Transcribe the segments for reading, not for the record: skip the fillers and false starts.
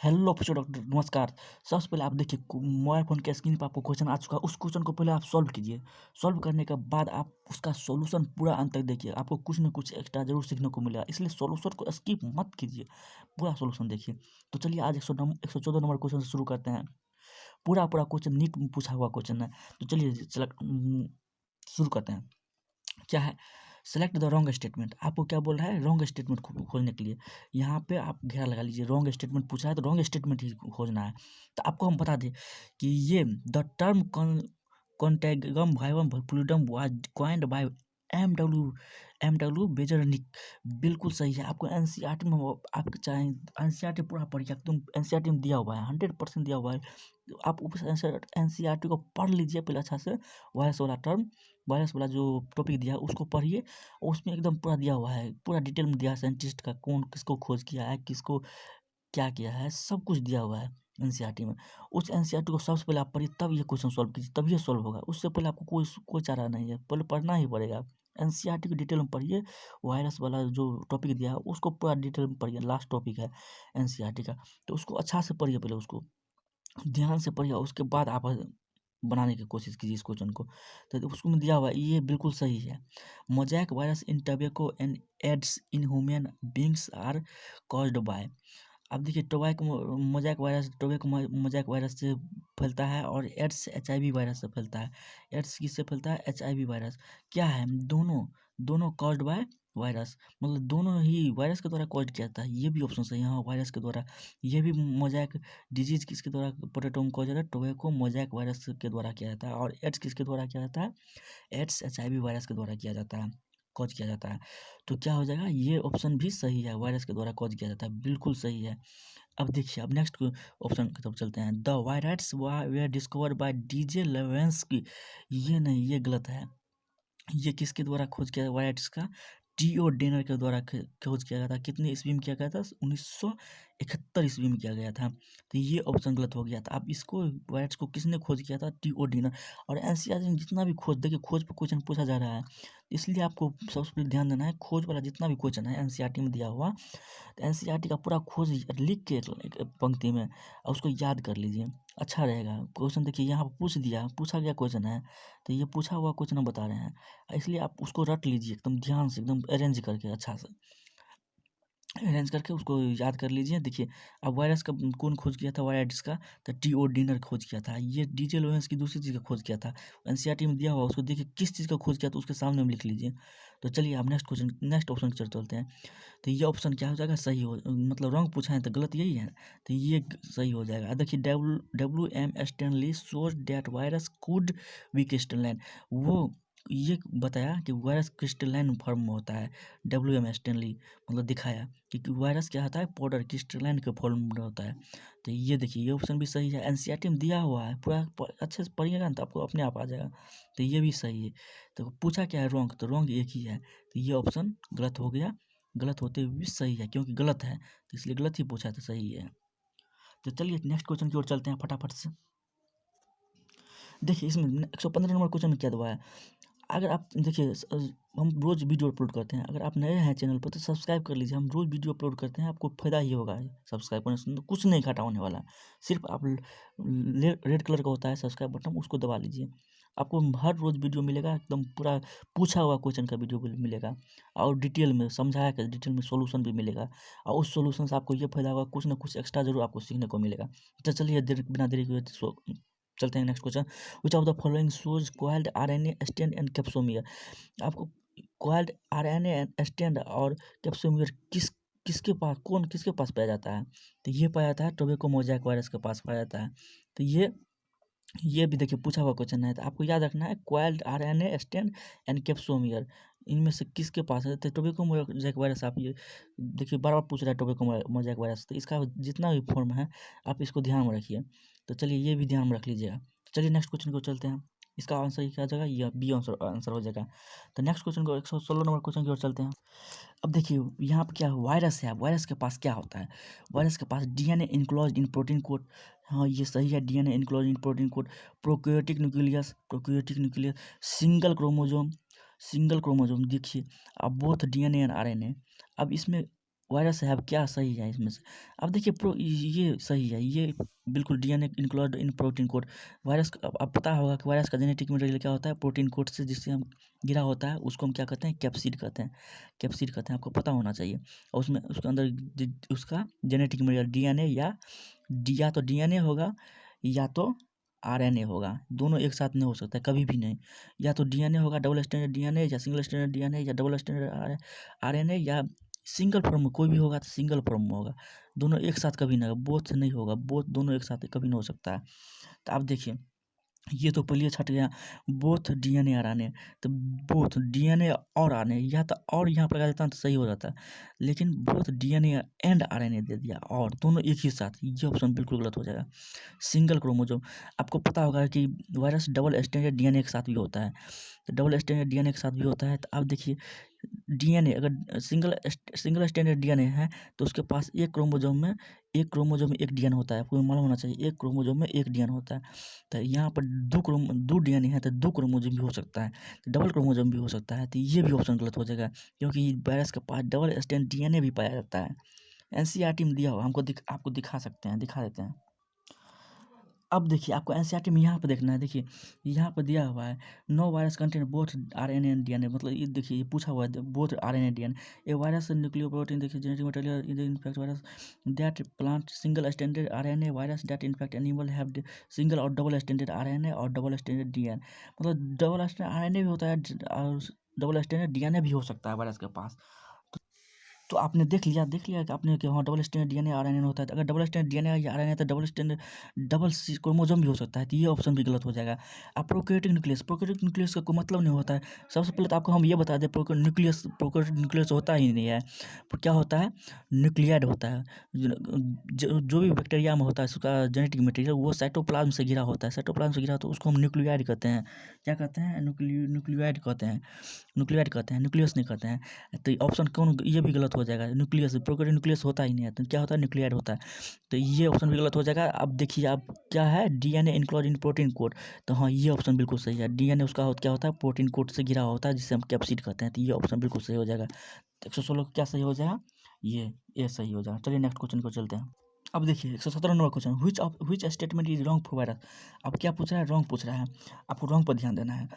Hello बच्चों doctor नमस्कार। सबसे पहले आप देखिए मोबाइल फ़ोन के स्क्रीन पर आपको क्वेश्चन आ चुका है। उस क्वेश्चन को पहले आप सॉल्व कीजिए। सॉल्व करने के बाद आप उसका सॉल्यूशन पूरा अंत तक देखिए। आपको कुछ न कुछ एक्स्ट्रा ज़रूर सीखने को मिलेगा, इसलिए सॉल्यूशन को स्किप मत कीजिए, पूरा सॉल्यूशन देखिए। तो चलिए आज 114 नंबर क्वेश्चन से शुरू करते हैं। पूरा क्वेश्चन नीट में पूछा हुआ क्वेश्चन है। तो चलिए शुरू करते हैं। क्या है? Select the wrong statement. आपको क्या बोल रहा है? रॉन्ग स्टेटमेंट खोजने के लिए यहाँ पे आप घेरा लगा लीजिए। रॉन्ग स्टेटमेंट पूछा है तो रॉन्ग स्टेटमेंट ही खोजना है। तो आपको हम बता दें कि ये the term contagium vivum fluidum was coined by M W Beijerinck. बिल्कुल सही है। आपको एनसीईआरटी में आपके चाहे एनसीईआरटी पूरा पढ़िए, एकदम एनसीईआरटी में दिया हुआ है, 100% दिया हुआ है। तो आप उस एनसीईआरटी को पढ़ लीजिए पहले अच्छा से। वायरस वाला टर्म, वायरस वाला जो टॉपिक दिया है उसको पढ़िए। उसमें एकदम पूरा दिया हुआ है, पूरा डिटेल में दिया है साइंटिस्ट का कौन किसको खोज किया है, किसको क्या किया है, सब कुछ दिया हुआ है एनसीईआरटी में। उस एनसीईआरटी को सबसे पहले आप पढ़िए, तब ये क्वेश्चन सॉल्व कीजिए, तब ये सॉल्व होगा। उससे पहले आपको कोई चारा नहीं है, पहले पढ़ना ही पड़ेगा। एनसीईआरटी की डिटेल में पढ़िए। वायरस वाला जो टॉपिक दिया है उसको पूरा डिटेल में पढ़िए, लास्ट टॉपिक है एनसीईआरटी का। तो उसको अच्छा से पढ़िए, पहले उसको ध्यान से पढ़िए, उसके बाद आप बनाने की कोशिश कीजिए इस क्वेश्चन को। तो उसमें दिया हुआ है, ये बिल्कुल सही है। Mosaic virus in tobacco and AIDS in human beings are caused by. अब देखिए टोबैको मोज़ैक वायरस से फैलता है और एड्स एचआईवी वायरस से फैलता है। एड्स किससे फैलता है? HIV virus. क्या है? दोनों दोनों कॉज्ड बाय वायरस, मतलब दोनों ही वायरस के द्वारा कॉज किया जाता है। ये भी ऑप्शन सही है, हाँ वायरस के द्वारा। ये भी मोज़ैक डिजीज किसके द्वारा पोटैटो में कॉज होता है? टोबैको मोज़ैक वायरस के द्वारा किया जाता है। और एड्स किसके द्वारा किया जाता है? एड्स एचआईवी वायरस के द्वारा किया जाता है, कॉज किया जाता है। तो क्या हो जाएगा? ये ऑप्शन भी सही है, वायरस के द्वारा कॉज किया जाता है, बिल्कुल सही है। अब देखिए, अब नेक्स्ट ऑप्शन की तरफ चलते हैं। The virus were discovered by DJ Ivanovsky. ये नहीं, ये गलत है। ये किसके द्वारा खोज किया वायरस का? टीओ डेनर के द्वारा खोज किया गया था। कितने ईस्वी में किया गया था? 1971 ईस्वी में किया गया था। तो ये ऑप्शन गलत हो गया था। अब इसको वायरस को किसने खोज किया था? टीओ डेनर। और एनसीईआरटी में जितना भी खोज, देखिए खोज पर क्वेश्चन पूछा जा रहा है, इसलिए आपको सबसे पहले ध्यान देना है। खोज वाला जितना भी क्वेश्चन है एनसीईआरटी में दिया हुआ, तो एनसीईआरटी का पूरा खोज लिख के एक पंक्ति में और उसको याद कर लीजिए, अच्छा रहेगा। क्वेश्चन देखिए यहाँ पर पूछा गया क्वेश्चन है, तो ये पूछा हुआ क्वेश्चन हम बता रहे हैं, इसलिए आप उसको रट लीजिए एकदम ध्यान से, एकदम अरेंज करके अच्छा से अरेंज करके उसको याद कर लीजिए। देखिए, अब वायरस का कौन खोज किया था वायरस का? तो टीओ डिनर खोज किया था। ये डीजे लोरेंस की दूसरी चीज़ का खोज किया था। एनसीईआरटी में दिया हुआ, उसको देखिए किस चीज़ का खोज किया था, उसके सामने में लिख लीजिए। तो चलिए अब नेक्स्ट ऑप्शन की तरफ चलते हैं। तो ये ऑप्शन क्या हो जाएगा? सही हो, मतलब रॉन्ग पूछा है तो गलत यही है। तो ये सही हो जाएगा। देखिए, W M Stanley shows that virus could be crystalline. वो ये बताया कि वायरस क्रिस्टलाइन फॉर्म में होता है। डब्ल्यू एम स्टैनली मतलब दिखाया कि वायरस क्या होता है? पाउडर क्रिस्टलाइन के फॉर्म में होता है। तो ये देखिए, ये ऑप्शन भी सही है, एनसीईआरटी में दिया हुआ है। पूरा अच्छे से पढ़िएगा ना तो आपको अपने आप आ जाएगा। तो ये भी सही है। तो पूछा क्या है? रॉन्ग, तो रॉन्ग एक ही है। तो ये ऑप्शन गलत हो गया। गलत होते हुए भी सही है, क्योंकि गलत है तो इसलिए गलत ही पूछा है, तो सही है। तो चलिए नेक्स्ट क्वेश्चन की ओर चलते हैं फटाफट से। देखिए, इसमें 115 नंबर क्वेश्चन में क्या दवा है? अगर आप देखिए, हम रोज़ वीडियो अपलोड करते हैं। अगर आप नए हैं चैनल पर तो सब्सक्राइब कर लीजिए। हम रोज़ वीडियो अपलोड करते हैं, आपको फ़ायदा ही होगा सब्सक्राइब करने से, तो कुछ नहीं घाटा होने वाला है। सिर्फ आप रेड कलर का होता है सब्सक्राइब बटन, उसको दबा लीजिए। आपको हर रोज़ वीडियो मिलेगा, एकदम पूरा पूछा हुआ क्वेश्चन का वीडियो मिलेगा, और डिटेल में समझाया कर डिटेल में सॉल्यूशन भी मिलेगा। और उस सॉल्यूशन से आपको ये फ़ायदा होगा, कुछ ना कुछ एक्स्ट्रा ज़रूर आपको सीखने को मिलेगा। तो चलिए बिना देरी के चलते हैं next question. Which of the following shows coiled RNA stand and capsomere. आपको कॉइल्ड आरएनए स्टैंड और कैप्सोमियर किसके पास पाया जाता है? तो ये पाया जाता है टोबैको मोज़ैक वायरस के पास पाया जाता है। तो ये भी देखिए पूछा हुआ क्वेश्चन है, तो आपको याद रखना है coiled RNA stand and capsomere, इनमें से किसके पास है? तो टोबैको मोज़ैक वायरस। आप ये देखिए बार बार पूछ रहा है टोबैको मोज़ैक वायरस, तो इसका जितना भी फॉर्म है आप इसको ध्यान में रखिए। तो चलिए ये भी ध्यान में रख लीजिएगा। चलिए नेक्स्ट क्वेश्चन को चलते हैं। इसका आंसर क्या हो जाएगा? ये बी आंसर हो जाएगा। तो नेक्स्ट क्वेश्चन को 116 नंबर क्वेश्चन की ओर चलते हैं। अब देखिए यहाँ पे क्या है? वायरस है, वायरस के पास क्या होता है? वायरस के पास DNA enclosed in protein coat. हाँ ये सही है, DNA enclosed in protein coat. Prokaryotic nucleus, single chromosome देखिए। अब बोथ डीएनए एंड आरएनए। अब इसमें वायरस है, अब क्या सही है इसमें से? अब देखिए ये सही है, ये बिल्कुल DNA include in protein code. Virus अब पता होगा कि वायरस का जेनेटिक मटेरियल क्या होता है, प्रोटीन कोड से जिससे हम घिरा होता है उसको हम क्या कहते हैं, कैप्सिड कहते हैं। कैप्सिड कहते हैं, आपको पता होना चाहिए। और उसमें उसके अंदर उसका जेनेटिक मटेरियल डीएनए या तो डीएनए होगा या तो आरएनए होगा। दोनों एक साथ नहीं हो सकता है, कभी भी नहीं। या तो डीएनए होगा डबल स्टैंडर्ड डीएनए, या सिंगल स्टैंडर्ड डीएनए, या डबल स्टैंडर्ड आरएनए, या सिंगल फॉर्म में कोई भी होगा तो सिंगल फॉर्म में होगा। दोनों एक साथ कभी नहीं होगा, बोथ नहीं होगा, बोथ दोनों एक साथ कभी नहीं हो सकता है। तो आप देखिए, ये तो पहले छट गया, बोथ डीएनए और आरएनए। तो बोथ डीएनए और आरएनए, या तो और यहाँ पर लगा देता तो सही हो जाता, लेकिन बोथ डीएनए एंड आरएनए दे दिया, और दोनों एक ही साथ, ये ऑप्शन बिल्कुल गलत हो जाएगा। सिंगल क्रोमोसोम, आपको पता होगा कि वायरस डबल स्टैंडर्ड डीएनए के साथ भी होता है। तो डबल स्टैंडर्ड डीएनए के साथ भी होता है। तो आप देखिए, डीएनए अगर सिंगल स्टैंडर्ड डीएनए है तो उसके पास एक क्रोमोसोम में एक डीएनए होता है, आपको मालूम होना चाहिए, एक क्रोमोसोम में एक डीएनए होता है। तो यहाँ पर दो डीएनए है तो दो क्रोमोसोम भी हो सकता है, तो डबल क्रोमोसोम भी हो सकता है। तो ये भी ऑप्शन गलत हो जाएगा, क्योंकि वायरस के पास डबल स्टैंडर्ड डीएनए भी पाया जाता है। एनसीईआरटी में दिया हुआ, आपको दिखा सकते हैं, दिखा देते हैं। अब देखिए, आपको एनसीईआरटी में यहाँ पे देखना है। देखिए यहाँ पर दिया हुआ है, no virus contain both RNA and DNA. मतलब ये देखिए, ये पूछा हुआ है both RNA DNA. A virus nucleoprotein, देखिए genetic material in the infect virus that plant single standard RNA virus that infect animal have single और डबल स्टैंडर्ड आरएनए और डबल स्टैंडर्ड डीएनए। मतलब डबल स्टैंडर्ड आरएनए भी होता है और double standard DNA भी हो सकता है वायरस के पास। तो आपने देख लिया कि आपने कि हाँ डबल स्टैंडर्ड डीएनए आरएनए होता है। तो अगर डबल स्टैंडर्ड डीएनए या आरएनए तो डबल क्रोमोसोम भी हो सकता है। तो ये ऑप्शन भी गलत हो जाएगा। अब प्रोकैरियोटिक न्यूक्लियस का कोई मतलब नहीं होता है। सबसे पहले तो आपको हम ये बता दें, प्रोकैरियोटिक न्यूक्लियस होता ही नहीं है। क्या होता है, न्यूक्लियाइड होता है। जो भी बैक्टीरिया में होता है उसका जेनेटिक मटेरियल वो साइटोप्लाज्म से घिरा होता है। साइटोप्लाज्म से घिरा तो उसको हम न्यूक्लियाइड कहते हैं। क्या कहते हैं, न्यूक्लियाइड कहते हैं। न्यूक्लियाइड कहते हैं, न्यूक्लियस नहीं कहते हैं। तो ऑप्शन कौन, ये भी गलत हो जाएगा। न्यूक्लियस प्रोकैरियोटिक न्यूक्लियस होता ही नहीं है, तो क्या होता है, न्यूक्लियाइड होता है। तो ये ऑप्शन भी गलत हो जाएगा। अब देखिए, अब क्या है, DNA include in protein code. तो हाँ, ये ऑप्शन बिल्कुल सही है। डीएनए उसका क्या होता है, प्रोटीन कोड से घिरा होता है, जिसे हम कैप्सिड कहते हैं। तो ये ऑप्शन बिल्कुल सही हो जाएगा। तो 116 क्या सही हो जाएगा, ये सही हो जाएगा। चलिए नेक्स्ट क्वेश्चन को चलते हैं। अब देखिए 117 number question, which statement is wrong for virus. अब क्या पूछ रहा है, रॉन्ग पूछ रहा है। आपको रॉन्ग पर ध्यान देना है।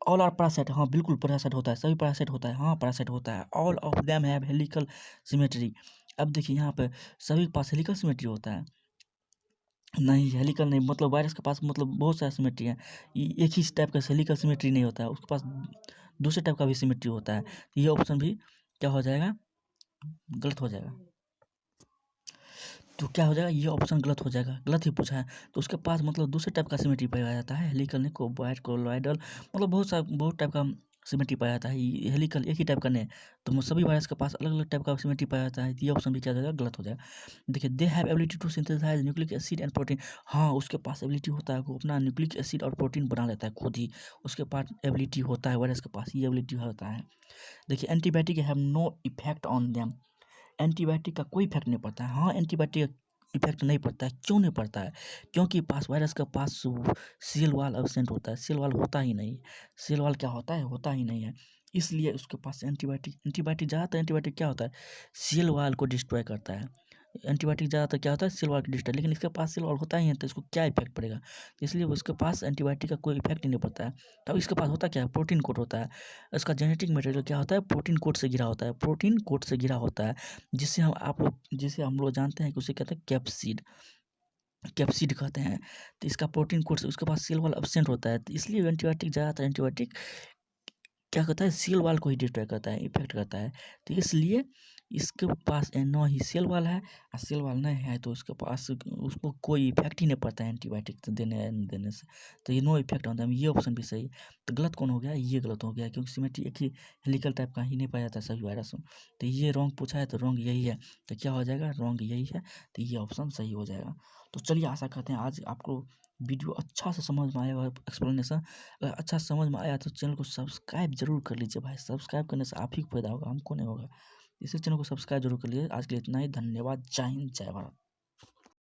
ऑल आर पैरासाइट, हाँ बिल्कुल पैरासाइट होता है, सभी पैरासाइट होता है, हाँ पैरासाइट होता है। All of them have helical symmetry. अब देखिए यहाँ पे सभी के पास हेलिकल सिमेट्री होता है, नहीं हेलिकल नहीं, मतलब वायरस के पास मतलब बहुत सारा सिमेट्री है। एक ही टाइप का हेलिकल सिमेट्री नहीं होता है, उसके पास दूसरे टाइप का भी सिमेट्री होता है। ये ऑप्शन भी क्या हो जाएगा, गलत हो जाएगा। तो क्या हो जाएगा, ये ऑप्शन गलत हो जाएगा, गलत ही पूछा है। तो उसके पास मतलब दूसरे टाइप का सिमेट्री पाया जाता है, हेलिकल नहीं, कोबाइड कोलॉइडल, मतलब बहुत टाइप का सिमेट्री पाया जाता है। ये हेलिकल एक ही टाइप का नहीं। तो सभी वायरस के पास अलग अलग टाइप का सिमेट्री पाया जाता है। तो ये ऑप्शन भी क्या हो जाएगा, गलत हो जाएगा। देखिए, they have ability to synthesize nucleic acid and protein. हाँ उसके पास एबिलिटी होता है, वो अपना न्यूक्लिक एसिड और प्रोटीन बना लेता है खुद ही। उसके पास एबिलिटी होता है, वायरस के पास ये एबिलिटी होता है। देखिए, antibiotic have no effect on them. Antibiotic का कोई इफेक्ट नहीं पड़ता है। हाँ एंटीबायोटिक का इफेक्ट नहीं पड़ता है, क्यों नहीं पड़ता है, क्योंकि पास वायरस के पास सेल वाल एब्सेंट होता है, सेल वाल होता ही नहीं। सेल वाल क्या होता है, होता ही नहीं है। इसलिए उसके पास एंटीबायोटिक ज़्यादातर एंटीबायोटिक क्या होता है, सेल वाल को डिस्ट्रॉय करता है। एंटीबायोटिक ज़्यादातर क्या होता है, सेल वॉल की डिस्ट्रॉय, लेकिन इसके पास सेल वॉल होता ही है, तो इसको क्या इफेक्ट पड़ेगा। तो इसलिए उसके पास एंटीबायोटिक का कोई इफेक्ट ही नहीं पड़ता है। तब इसके पास होता क्या है, प्रोटीन कोड होता है। इसका जेनेटिक मटेरियल क्या होता है, प्रोटीन कोड से घिरा होता है, प्रोटीन कोड से घिरा होता है। जिसे हम लोग जानते हैं कि उसे कहते हैं कैप्सिड, कैप्सिड कहते हैं। तो इसका प्रोटीन कोड से उसके पास सेल वॉल एब्सेंट होता है, तो इसलिए ज़्यादातर एंटीबायोटिक क्या करता है, सेल वाल को ही डिस्ट्रॉय करता है, इफेक्ट करता है। तो इसलिए इसके पास ना ही सेल वाल है, और सेल वाल नहीं है तो उसके पास उसको कोई इफेक्ट ही नहीं पड़ता है एंटीबायोटिक देने से। तो ये नो इफेक्ट होता है, ये ऑप्शन भी सही। तो गलत कौन हो गया, ये गलत हो गया, क्योंकि सिमेट्री एक ही हेलिकल टाइप का ही नहीं पाया जाता सभी वायरस में। तो ये रॉन्ग पूछा है, तो रॉन्ग यही है। तो क्या हो जाएगा, रॉन्ग यही है। तो ये ऑप्शन सही हो जाएगा। तो चलिए, आशा करते हैं आज आपको वीडियो अच्छा से समझ में आया और एक्सप्लेनेशन अगर अच्छा समझ में आया तो चैनल को सब्सक्राइब जरूर कर लीजिए भाई। सब्सक्राइब करने से आप ही को फायदा होगा, हमको नहीं होगा। इसी चैनल को सब्सक्राइब जरूर कर लीजिए। आज के लिए इतना ही, धन्यवाद। जय हिंद, जय भारत।